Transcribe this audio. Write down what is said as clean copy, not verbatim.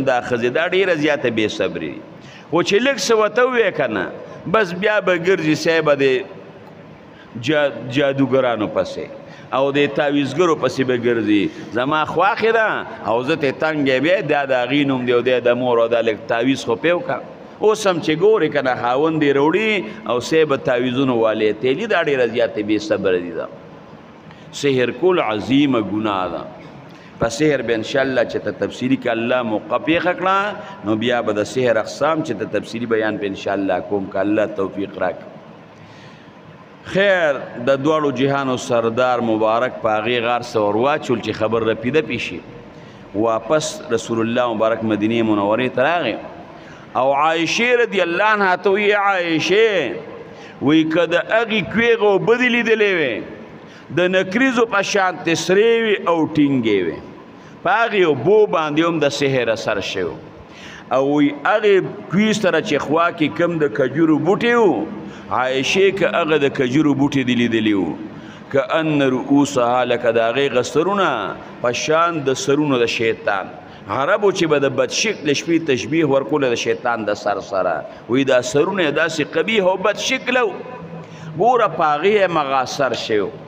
دا ښځې دا ډېره زیاته بې صبري خو چې لږ څه ورته ووایې که نه بس بیا به ګرځي صاحبه د جادوګرانو پسې او د تعویزګرو پسې به ګرځي زما خواښې ده او زه ته تنګ بیا دا د هغې نوم دی او دی د مور او دا لږ تعویز خو پې وکړه اوس هم چې ګورې که نه خاوند یې راوړي او صاحبه تعویزونو والې تیلي دا ډېره زیاتې بې صبره دي ده سحر کول عظیمه ګناه ده په سحر به انشاءالله چې ته تفصیلي که الله موقع پېښه کړه نو بیا به د سحر اقسام چې ته تفصیلي بیان په انشاءالله کوم که الله توفیق راکړي خیر د دواړو جهانو سردار مبارک په هغې غار څه ور واچول چې خبر رپیده پیشي واپس رسول الله مبارک مدینې منورې ته راغی او عایشې رضی الله عنها ته ویې عایشې وایي که د هغې کوېغه اوبه دې لیدلې وې د نکریزو په شانتې سرې وي او ټینګې وې په هغې اوبو باندې هم د سحر اثر شوی او وایي هغې کوې سره چې خوا کې کم د کجورو بوټي وو عایشې که هغه د کجورو بوټي دې لیدلي وو که ان رؤوسها لکه د هغې غسرونه په شان د سرونو د شیطان عربو چې به د بدشکل شپې تشبیه ورکوله د شیطان د سر سره وایي دا سرونه یې داسې قبیح او بدشکله و ګوره په هغې یې مغه اثر شوی